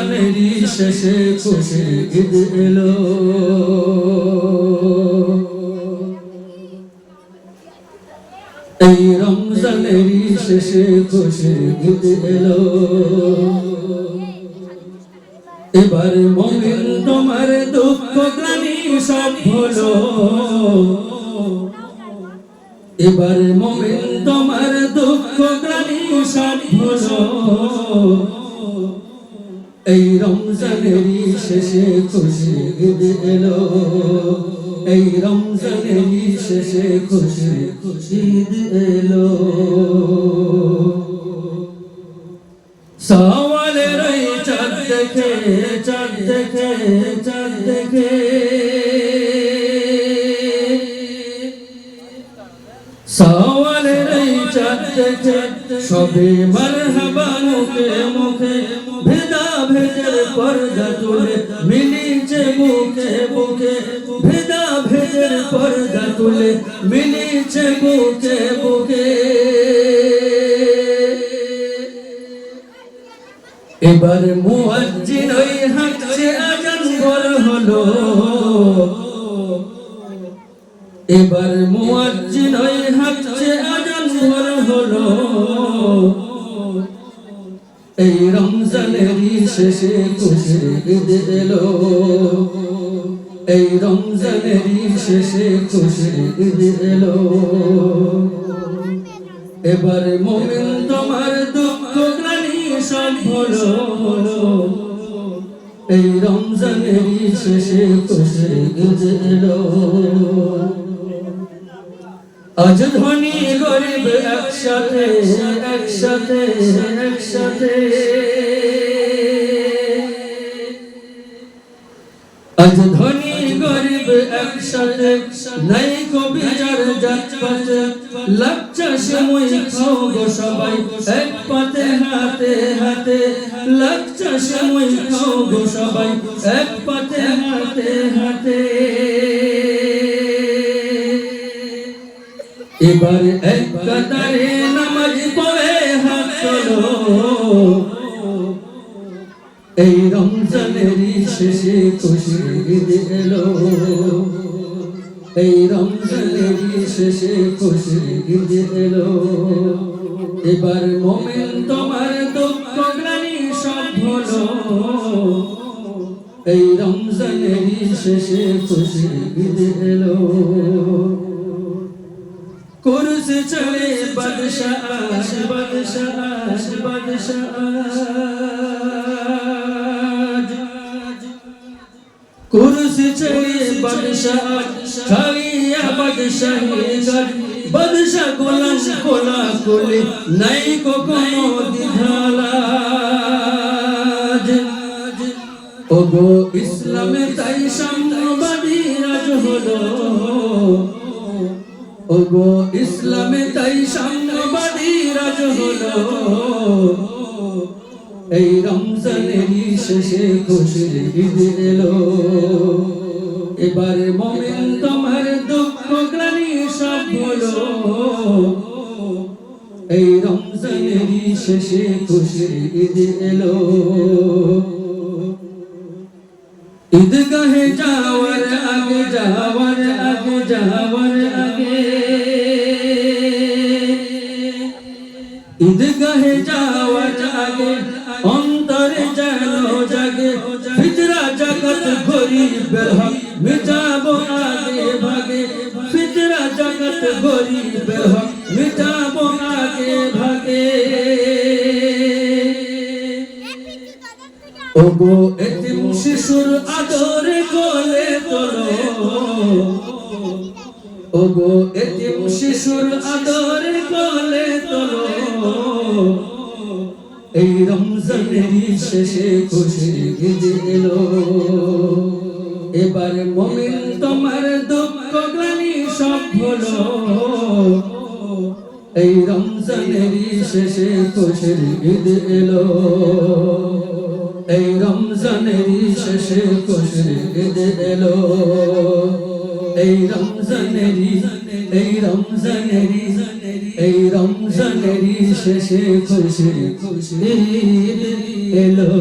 রমজানেরই শেষে খুশি ঈদ এলো। এই রমজানেরই শেষে খুশি ঈদ এলো। এবার মুমিন তোমার দুঃখ গ্লানি সব হলো। এবার মুমিন তোমার দুঃখ গ্লানি সব হলো। এই রমজানেরই শেষে খুশি ঈদ এলো। এই রমজানেরই শেষে খুশি ঈদ এলো। সওয়ালের ওই চাঁদ দেখে চাঁদ দেখে চাঁদ দেখে সওয়ালের ওই চাঁদ দেখে সবে মারহাবা মুখে মুখে ভেদা ভেদের পর্দা তুলে মিলিছে বুকে বুকে ভেদা ভেদের পর্দা তুলে মিলিছে বুকে বুকে। এবার মুয়াজ্জিন ওই হাঁকছে আজান বড় হলো। এবার মুয়াজ্জিন ওই হাঁকছে আজান বড় হলো। এই রমজানেরই শেষে খুশি ঈদ এলো। এই রমজানেরই শেষে খুশি ঈদ এলো। এবার মুমিন তোমার দুঃখ গ্লানি সব হলো। এই রমজানেরই শেষে খুশি ঈদ এলো। আজ ধনী গরিব একসাথে একসাথে একসাথে আজ ধনী গরিব একসাথে নাই কবিজার জাত পাতে লাগছে সময় খাও গো সবাই এক পাতে হাতে হাতে লাগছে সময় খাও গো সবাই এক পাতে হাতে হাতে। এবার এক কাতারে নামাজ পড়ে হাত তোলো। এই রমজানেরই শেষে খুশি ঈদ এলো। এই রমজানেরই শেষে খুশি ঈদ এলো। এবার মুমিন তোমার দুঃখ গ্লানি সব হলো। এই রমজানেরই শেষে খুশি ঈদ এলো। কুরসি চলে বাদশাহ বাদশাহ বাদশাহ কুরসি চলে বাদশাহ খালিয়া বাদশাহী গদ বাদশাহ গোলাম কোলা কোলে নাই কোনো দ্বিধালাজ। ওগো ইসলামে তাই সাম্যবাদী রাজ হলো। ওগো ইসলামে তাই সাম্যবাদী রাজ হলো। এই রমজানেরই শেষে খুশি ঈদ এলো। এবার মুমিন তোমার দুঃখ গ্লানি সব হলো। এই রমজানেরই শেষে খুশি ঈদ এলো। ঈদগাহে যাওয়ার আগে যাওয়ার আগে যাওয়ার আগে ঈদগাহে যাওয়ার আগে অন্তরে যেন জাগে ফিতরা জাকাত গরিবের হক মিটাবো আগে ভাগে ফিতরা জাকাত গরিবের হক মিটাবো আগে ভাগে। ওগো এতিম শিশুর আদরে কোলে তোলো। ওগো এতিম শিশুর আদরে কোলে তোলো। এই রমজানেরই শেষে খুশি ঈদ এলো। এবার মুমিন তোমার দুঃখ গ্লানি সব হলো। এই রমজানেরই শেষে খুশি ঈদ এলো। এই রমজানেরই শেষে খুশি ঈদ এলো। এই রমজানেরই এই রমজানেরই এই রমজানেরই শেষে খুশি ঈদ এলো।